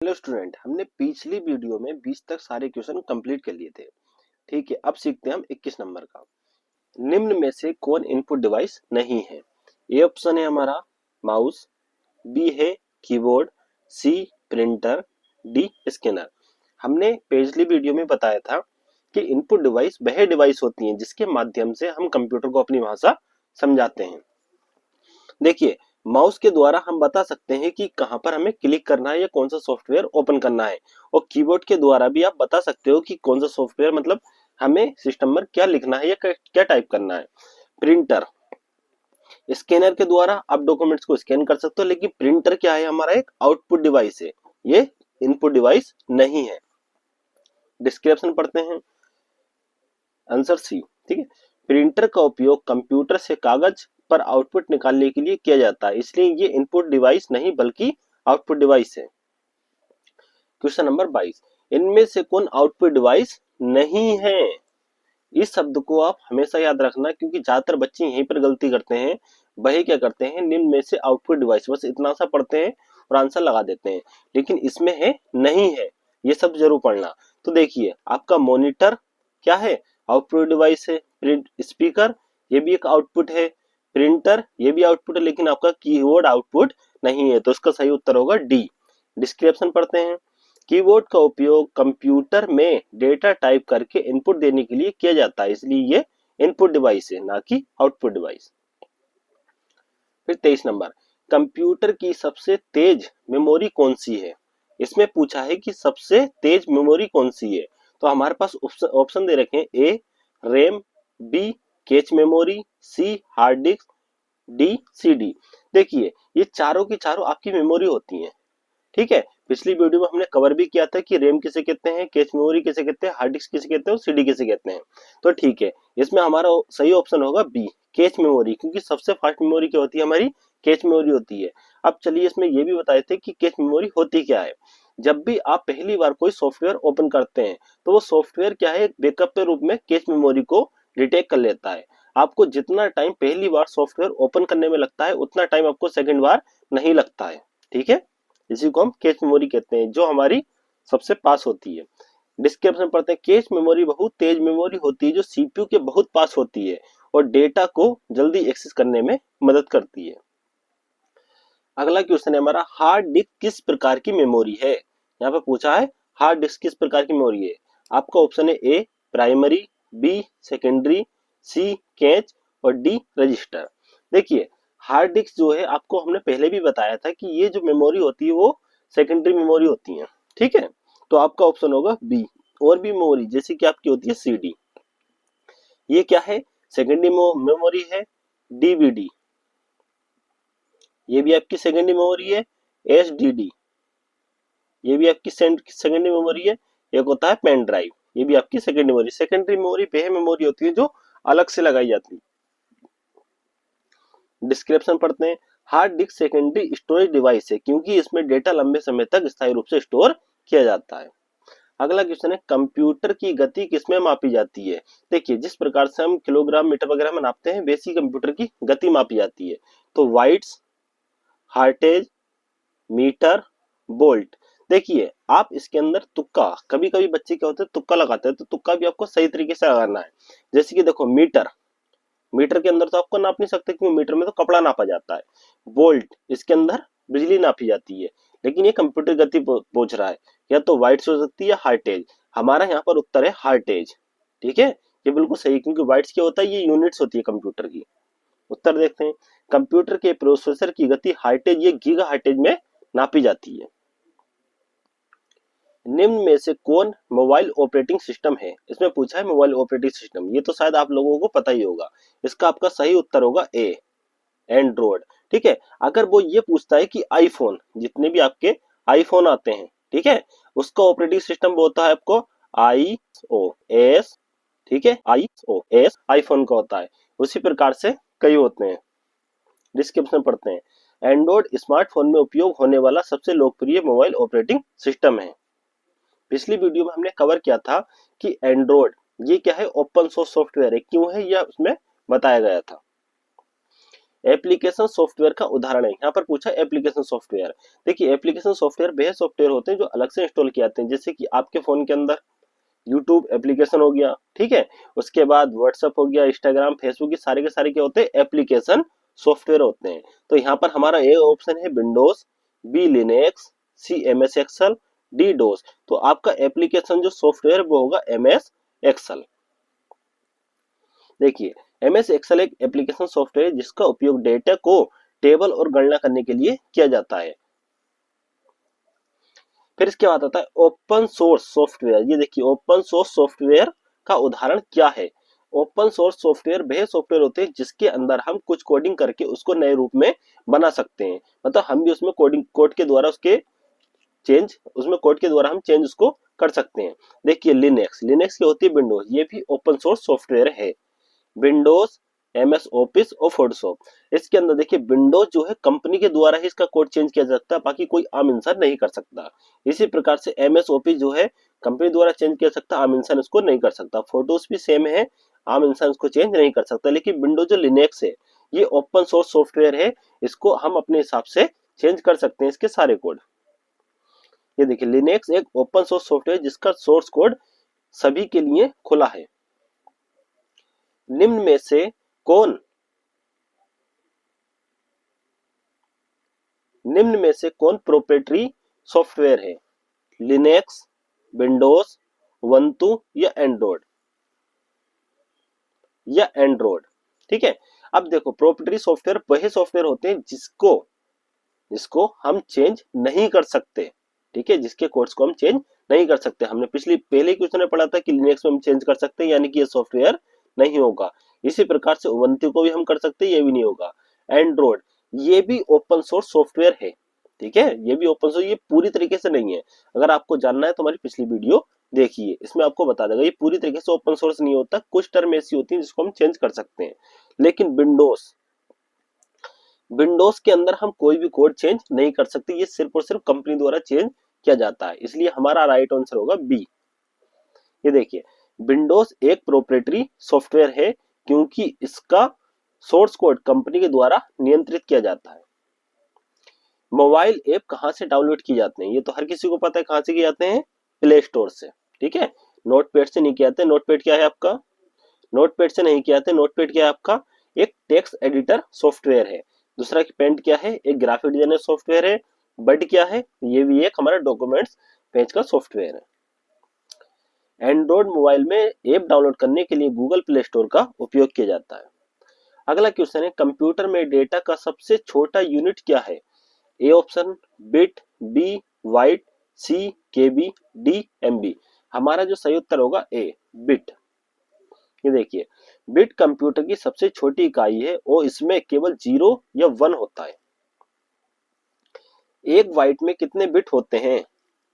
Hello student, हमने पिछली video में 20 तक सारे क्वेश्चन कंप्लीट कर लिए थे। ठीक है, अब सीखते हैं हम 21 नंबर का। निम्न में से कौन इनपुट डिवाइस नहीं है? ए ऑप्शन है हमारा माउस, बी है कीबोर्ड, सी प्रिंटर, डी स्कैनर। हमने पिछली वीडियो में बताया था कि इनपुट डिवाइस वह डिवाइस होती हैं जिसके माध्यम से हम कंप्यूटर को अपनी भाषा समझाते हैं। देखिए, माउस के द्वारा हम बता सकते हैं कि कहां पर हमें क्लिक करना है या कौन सा सॉफ्टवेयर ओपन करना है, और कीबोर्ड के द्वारा भी आप बता सकते हो कि कौन सा सॉफ्टवेयर मतलब हमें सिस्टम पर क्या लिखना है या क्या टाइप करना है। प्रिंटर, स्कैनर के द्वारा आप डॉक्यूमेंट्स को स्कैन कर सकते हो, लेकिन प्रिंटर क्या है? हमारा एक आउटपुट डिवाइस है, ये इनपुट डिवाइस नहीं है। डिस्क्रिप्शन पढ़ते हैं, आंसर सी। ठीक है, प्रिंटर का उपयोग कंप्यूटर से कागज पर आउटपुट निकालने के लिए किया जाता है, इसलिए ये इनपुट डिवाइस नहीं बल्कि आउटपुट डिवाइस है। क्वेश्चन नंबर 22, इनमें से कौन आउटपुट डिवाइस नहीं है? इस शब्द को आप हमेशा याद रखना, क्योंकि ज्यादातर बच्चे यहीं पर गलती करते हैं। वही क्या करते हैं, निम्न में से आउटपुट डिवाइस बस इतना सा पढ़ते हैं और आंसर लगा देते हैं, लेकिन इसमें है नहीं है, ये सब जरूर पढ़ना। तो देखिए, आपका मॉनिटर क्या है? आउटपुट डिवाइस है। प्रिंट स्पीकर, ये भी एक आउटपुट है। प्रिंटर, ये भी आउटपुट है, लेकिन आपका कीबोर्ड आउटपुट नहीं है, तो इसका सही उत्तर होगा डी। डिस्क्रिप्शन पढ़ते हैं, कीबोर्ड का उपयोग कंप्यूटर में डेटा टाइप करके इनपुट देने के लिए किया जाता है, इसलिए ये इनपुट डिवाइस है, ना कि आउटपुट डिवाइस। फिर 23 नंबर, कंप्यूटर की सबसे तेज मेमोरी कौन सी है? इसमें पूछा है कि सबसे तेज मेमोरी कौन सी है। तो हमारे पास ऑप्शन दे रखे हैं, A RAM, B cache memory, C hard disk, D C D. देखिए, ये चारों की चारों आपकी मेमोरी होती हैं। ठीक है, पिछली वीडियो में हमने कवर भी किया था कि रैम किसे कहते हैं, कैश मेमोरी किसे कहते हैं, हार्ड डिस्क किसे कहते हैं और सीडी किसे कहते हैं। तो ठीक है, इसमें हमारा सही ऑप्शन होगा बी कैश मेमोरी, क्योंकि सबसे फास्ट मेमोरी क्या होती है? हमारी कैश मेमोरी होती है। अब चलिए, इसमें ये भी बताए थे कि कैश मेमोरी होती क्या है। जब भी आप पहली बार कोई सॉफ्टवेयर ओपन करते हैं, तो वो सॉफ्टवेयर क्या है, बैकअप के रूप में कैश मेमोरी को डिटेक्ट कर लेता है। आपको जितना टाइम पहली बार सॉफ्टवेयर ओपन करने में लगता है, उतना टाइम आपको सेकंड बार नहीं लगता है। ठीक है, इसी को हम कैश मेमोरी कहते हैं, जो हमारी सबसे पास होती है। डिस्क्रिप्शन पढ़ते हैं, कैश मेमोरी बहुत तेज मेमोरी होती है जो सीपीयू के बहुत पास होती है और डेटा को जल्दी एक्सेस करने में मदद करती है। अगला क्वेश्चन है हमारा, हार्ड डिस्क किस प्रकार की मेमोरी है? यहाँ पे पूछा है हार्ड डिस्क किस प्रकार की मेमोरी है। आपका ऑप्शन है ए प्राइमरी, बी सेकेंडरी, सी कैच और डी रजिस्टर। देखिए, हार्ड डिस्क जो है, आपको हमने पहले भी बताया था कि ये जो मेमोरी होती है वो सेकेंडरी मेमोरी होती है। ठीक है, तो आपका ऑप्शन होगा बी। और भी मेमोरी जैसे कि आपकी होती है सीडी, ये क्या है? सेकेंडरी मेमोरी है। डीवीडी, ये भी आपकी सेकेंडरी मेमोरी है। एसडीडी, ये भी आपकी सेकेंडरी मेमोरी है। एक होता है पेन ड्राइव, ये भी आपकी सेकेंडरी मेमोरी। सेकेंडरी मेमोरी वह मेमोरी होती है जो अलग से लगाई जाती है। डिस्क्रिप्शन पढ़ते हैं, hard disk secondary storage device है क्योंकि इसमें डेटा लंबे समय तक स्थायी रूप से स्टोर किया जाता है। अगला क्वेश्चन है, कंप्यूटर की गति किसमें मापी जाती है? देखिए, जिस प्रकार से हम किलोग्राम मीटर वगैरह में नापते हैं, वैसी कंप्यूटर की गति मापी जाती है। तो वाइट्स, हार्टेज, मीटर, बोल्ट। देखिए, आप इसके अंदर तुक्का, कभी कभी बच्चे क्या होते हैं तुक्का लगाते हैं, तो तुक्का भी आपको सही तरीके से लगाना है। जैसे कि देखो, मीटर, मीटर के अंदर तो आपको नाप नहीं सकते क्योंकि मीटर में तो कपड़ा नापा जाता है। बोल्ट, इसके अंदर बिजली नापी जाती है, लेकिन ये कंप्यूटर गति पूछ रहा है, या तो वाइट्स हो सकती है या हार्टेज। हमारा यहाँ पर उत्तर है हार्टेज। ठीक है, ये बिल्कुल सही, क्योंकि वाइट्स क्या होता है, ये यूनिट्स होती है कंप्यूटर की। उत्तर देखते हैं, कंप्यूटर के प्रोसेसर की गति हार्टेज, ये गीगा हार्टेज में नापी जाती है। निम्न में से कौन मोबाइल ऑपरेटिंग सिस्टम है? इसमें पूछा है मोबाइल ऑपरेटिंग सिस्टम, ये तो शायद आप लोगों को पता ही होगा। इसका आपका सही उत्तर होगा ए एंड्रॉइड। ठीक है, अगर वो ये पूछता है कि आईफोन, जितने भी आपके आईफोन आते हैं, ठीक है, उसका ऑपरेटिंग सिस्टम वो होता है आपको आई ओ एस। ठीक है, आई ओ एस आईफोन का होता है, उसी प्रकार से कई होते हैं। डिस्क्रिप्शन पढ़ते हैं, एंड्रॉइड स्मार्टफोन में उपयोग होने वाला सबसे लोकप्रिय मोबाइल ऑपरेटिंग सिस्टम है। पिछली वीडियो में हमने कवर किया था कि एंड्रॉइड ये क्या है, ओपन सोर्स सॉफ्टवेयर है। क्यों है यह उसमें बताया गया था। एप्लीकेशन सॉफ्टवेयर का उदाहरण है, यहाँ पर पूछा एप्लीकेशन सॉफ्टवेयर। देखिए एप्लीकेशन सॉफ्टवेयर वह सॉफ्टवेयर होते हैं जो अलग से इंस्टॉल किए जाते हैं, जैसे कि आपके फोन के अंदर यूट्यूब एप्लीकेशन हो गया, ठीक है, उसके बाद व्हाट्सएप हो गया, इंस्टाग्राम, फेसबुक, ये सारे के सारे क्या होते हैं, एप्लीकेशन सॉफ्टवेयर होते हैं। तो यहाँ पर हमारा ए ऑप्शन है Windows, B Linux, C M S Excel, D DOS. तो आपका एप्लीकेशन जो सॉफ्टवेयर वो होगा एम एस एक्सल। देखिए एम एस एक्सल एक एप्लीकेशन सॉफ्टवेयर है जिसका उपयोग डेटा को टेबल और गणना करने के लिए किया जाता है। फिर इसके बाद आता है ओपन सोर्स सॉफ्टवेयर। ये देखिए ओपन सोर्स सॉफ्टवेयर का उदाहरण क्या है। ओपन सोर्स सॉफ्टवेयर वह सॉफ्टवेयर होते हैं जिसके अंदर हम कुछ कोडिंग करके उसको नए रूप में बना सकते हैं, मतलब हम भी उसमें कोडिंग कोड के द्वारा हम चेंज उसको कर सकते हैं। देखिए लिनक्स, लिनक्स की होती है विंडोज, ये भी ओपन सोर्स सॉफ्टवेयर है। विंडोज, एम एस ऑफिस और फोटोशॉप, इसके अंदर देखिए विंडोज जो है कंपनी के द्वारा ही इसका कोड चेंज किया जा सकता है, बाकी कोई आम इंसान नहीं कर सकता। इसी प्रकार से एम एस ऑफिस जो है कंपनी द्वारा चेंज किया सकता, आम इंसान इसको नहीं कर सकता। फोटोज भी सेम है, आम इंसान इसको चेंज नहीं कर सकता। लेकिन विंडोज जो लिनक्स है ये ओपन सोर्स सॉफ्टवेयर है, इसको हम अपने हिसाब से चेंज कर सकते हैं इसके सारे कोड। ये देखिए लिनक्स एक ओपन सोर्स सॉफ्टवेयर जिसका सोर्स कोड सभी के लिए खुला है। निम्न में से कौन प्रोप्राइटरी सॉफ्टवेयर है, लिनक्स, विंडोज, वंतु या एंड्रॉइड। ठीक है, अब देखो प्रोप्राइटरी सॉफ्टवेयर वही सॉफ्टवेयर होते हैं जिसको जिसको हम चेंज नहीं कर सकते, ठीक है, जिसके कोड्स को हम चेंज नहीं कर सकते। हमने पहले क्वेश्चन में पढ़ा था कि लिनक्स में हम चेंज कर सकते हैं, यानी कि ये सॉफ्टवेयर नहीं होगा। इसी प्रकार से उबंटू को भी हम कर सकते हैं, ये भी नहीं होगा। एंड्रॉइड ये भी ओपन सोर्स सॉफ्टवेयर है, ठीक है, ये भी ओपन सोर्स, ये पूरी तरीके से नहीं है। अगर आपको जानना है तो हमारी पिछली वीडियो देखिए, इसमें आपको बता देगा ये पूरी तरीके से ओपन सोर्स नहीं होता, कुछ टर्म ऐसी होती है जिसको हम चेंज कर सकते हैं। लेकिन विंडोज के अंदर हम कोई भी कोड चेंज नहीं कर सकते, ये सिर्फ और सिर्फ कंपनी द्वारा चेंज किया जाता है, इसलिए हमारा राइट आंसर होगा बी। ये देखिए विंडोज एक प्रोप्राइटरी सॉफ्टवेयर है क्योंकि इसका सोर्स कोड कंपनी के द्वारा नियंत्रित किया जाता है। मोबाइल ऐप कहां से डाउनलोड किए जाते हैं, ये तो हर किसी को पता है कहां से किए जाते हैं, प्ले स्टोर से, ठीक है। नोटपैड से नहीं किए जाते। नोटपैड क्या है आपका, नोटपैड से नहीं किया जाते। नोटपैड क्या है आपका, एक टेक्स्ट एडिटर सॉफ्टवेयर है। दूसरा पेंट क्या है, एक ग्राफिक डिजाइनर सॉफ्टवेयर है। बड क्या है, ये भी एक हमारा डॉक्यूमेंट्स पेज का सॉफ्टवेयर है। एंड्रॉइड मोबाइल में ऐप डाउनलोड करने के लिए गूगल प्ले स्टोर का उपयोग किया जाता है। अगला क्वेश्चन है कंप्यूटर में डेटा का सबसे छोटा यूनिट क्या है। A option bit, B byte, C KB, D MB. हमारा जो सही उत्तर होगा ए बिट। ये देखिए बिट कंप्यूटर की सबसे छोटी इकाई है और इसमें केवल 0 या 1 होता है। एक बाइट में कितने बिट होते हैं,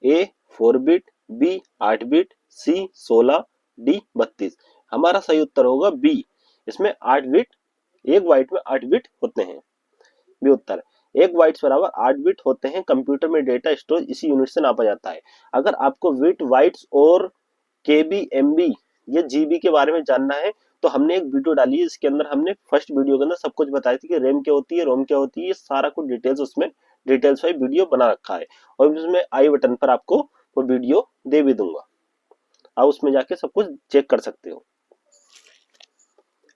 ए 4 बिट, बी 8 बिट, सी 16, डी 32। हमारा सही उत्तर होगा बी, इसमें 8 बिट, एक बाइट में 8 बिट होते हैं। बी उत्तर, एक बाइट्स बराबर 8 बिट होते हैं। कंप्यूटर में डेटा स्टोरेज इसी यूनिट से नापा जाता है। अगर आपको बिट, बाइट्स और केबी, एमबी या जीबी के बारे में जानना है तो हमने एक वीडियो डाली है, इसके अंदर हमने फर्स्ट वीडियो के अंदर सब कुछ बताया था कि रैम क्या होती है, रोम क्या होती है, ये सारा कुछ डिटेल्स उसमें डिटेल्स वाइज वीडियो बना रखा है और उसमें आई बटन पर आपको वो वीडियो दे भी दूंगा, आप उसमें जाके सब कुछ चेक कर सकते हो।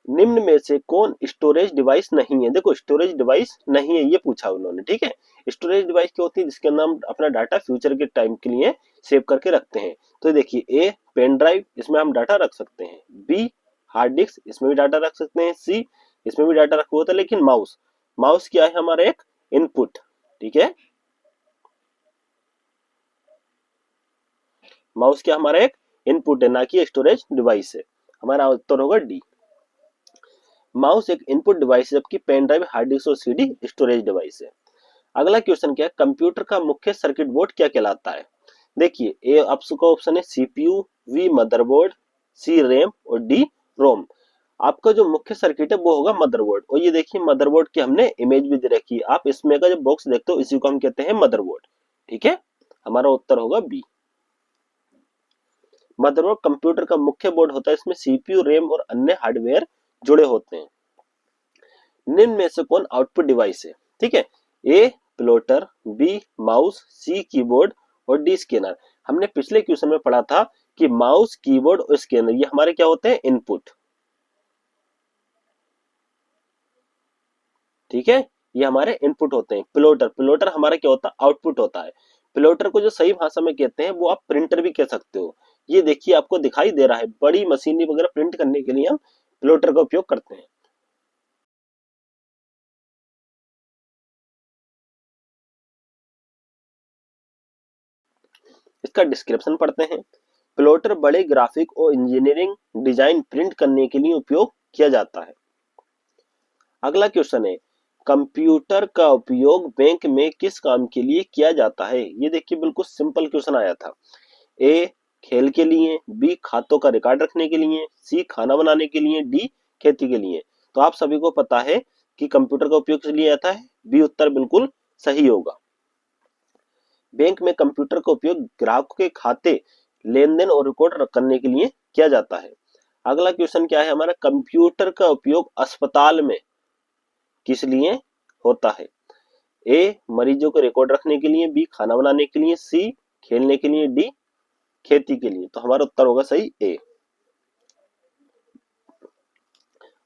निम्न में से कौन स्टोरेज डिवाइस नहीं है, देखो स्टोरेज डिवाइस नहीं है ये पूछा उन्होंने, ठीक है। स्टोरेज डिवाइस क्या होती है, जिसके अंदर हम अपना डाटा फ्यूचर के टाइम के लिए सेव करके रखते हैं। तो देखिए ए पेन ड्राइव, इसमें हम डाटा रख सकते हैं। बी हार्ड डिस्क, इसमें भी डाटा रख सकते हैं। सी इसमें भी डाटा रखा होता है। लेकिन माउस, माउस क्या है हमारा एक इनपुट, ठीक है, माउस क्या हमारा एक इनपुट है, ना कि स्टोरेज डिवाइस है। हमारा उत्तर होगा डी, माउस एक इनपुट डिवाइस है जबकि पेन ड्राइव, हार्ड डिस्क और सीडी स्टोरेज डिवाइस है। अगला क्वेश्चन क्या है, कंप्यूटर का मुख्य सर्किट बोर्ड क्या कहलाता है। देखिए ए आपका ऑप्शन है सीपीयू, बी मदरबोर्ड, सी रैम और डी रोम। आपका जो मुख्य सर्किट है वो होगा मदरबोर्ड। और ये देखिए मदरबोर्ड की हमने इमेज भी दे रखी है, आप इसमें का जो बॉक्स देखते हो इसी को हम कहते हैं मदरबोर्ड, ठीक है। हमारा उत्तर होगा बी। मदरबोर्ड कंप्यूटर का मुख्य बोर्ड होता है, इसमें सीपीयू, रैम और अन्य हार्डवेयर जुड़े होते हैं। निम्न में से कौन आउटपुट डिवाइस है? ठीक है, ए प्लॉटर, बी माउस, सी कीबोर्ड और डी स्कैनर। हमने पिछले क्वेश्चन में पढ़ा था कि माउस, कीबोर्ड और स्कैनर ये हमारे क्या होते हैं? इनपुट। ठीक है, ये हमारे इनपुट होते हैं। प्लॉटर, प्लॉटर हमारा क्या होता है? आउटपुट होता है। प्लॉटर को जो सही भाषा में कहते हैं वो आप प्रिंटर भी कह सकते हो। ये देखिए आपको दिखाई दे रहा है, बड़ी मशीनरी वगैरह प्रिंट करने के लिए हम प्लॉटर का उपयोग करते हैं। इसका डिस्क्रिप्शन पढ़ते हैं। प्लॉटर बड़े ग्राफिक और इंजीनियरिंग डिजाइन प्रिंट करने के लिए उपयोग किया जाता है। अगला क्वेश्चन है, कंप्यूटर का उपयोग बैंक में किस काम के लिए किया जाता है? ये देखिए बिल्कुल सिंपल क्वेश्चन आया था। ए खेल के लिए, बी खातों का रिकॉर्ड रखने के लिए, सी खाना बनाने के लिए, डी खेती के लिए। तो आप सभी को पता है कि कंप्यूटर का उपयोग किस लिए जाता है? बी उत्तर बिल्कुल सही होगा। बैंक में कंप्यूटर का उपयोग ग्राहकों के खाते, लेन देन और रिकॉर्ड करने के लिए किया जाता है। अगला क्वेश्चन क्या है हमारा? कंप्यूटर का उपयोग अस्पताल में किस लिए होता है? ए मरीजों के रिकॉर्ड रखने के लिए, बी खाना बनाने के लिए, सी खेलने के लिए, डी खेती के लिए। तो हमारा उत्तर होगा सही ए।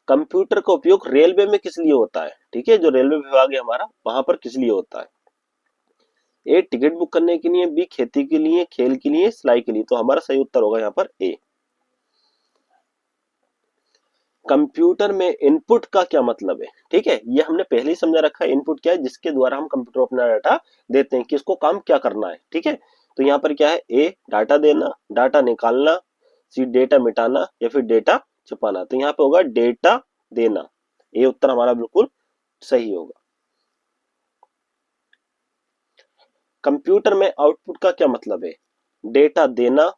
कंप्यूटर का उपयोग रेलवे में किस लिए होता है? ठीक है, जो रेलवे विभाग है हमारा वहां पर किस लिए होता है? ए टिकट बुक करने के लिए, बी खेती के लिए, खेल के लिए, सिलाई के लिए। तो हमारा सही उत्तर होगा यहाँ पर ए। कंप्यूटर में इनपुट का क्या मतलब है? ठीक है, ये हमने पहले ही समझा रखा है। इनपुट क्या है? जिसके द्वारा हम कंप्यूटर को अपना डाटा देते हैं, किसको काम क्या करना है। ठीक है, तो यहाँ पर क्या है? ए डाटा देना, डाटा निकालना, सी डेटा मिटाना या फिर डेटा छुपाना। तो यहाँ पे होगा डेटा देना। ये उत्तर हमारा बिल्कुल सही होगा। कंप्यूटर में आउटपुट का क्या मतलब है? डेटा देना,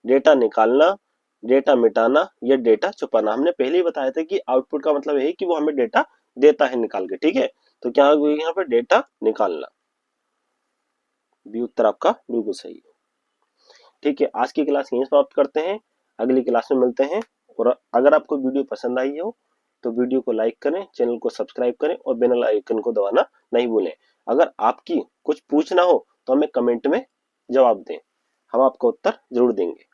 डेटा निकालना, डेटा मिटाना या डेटा छुपाना। हमने पहले ही बताया था कि आउटपुट का मतलब है कि वो हमें डेटा देता है निकाल के। ठीक है, तो क्या होगा यहाँ पे? डेटा निकालना। बी उत्तर आपका बिल्कुल सही है। ठीक है, आज की क्लास यहीं समाप्त करते हैं, अगली क्लास में मिलते हैं। और अगर आपको वीडियो पसंद आई हो तो वीडियो को लाइक करें, चैनल को सब्सक्राइब करें और बेल आइकन को दबाना नहीं भूलें। अगर आपकी कुछ पूछना हो तो हमें कमेंट में जवाब दें, हम आपका उत्तर जरूर देंगे।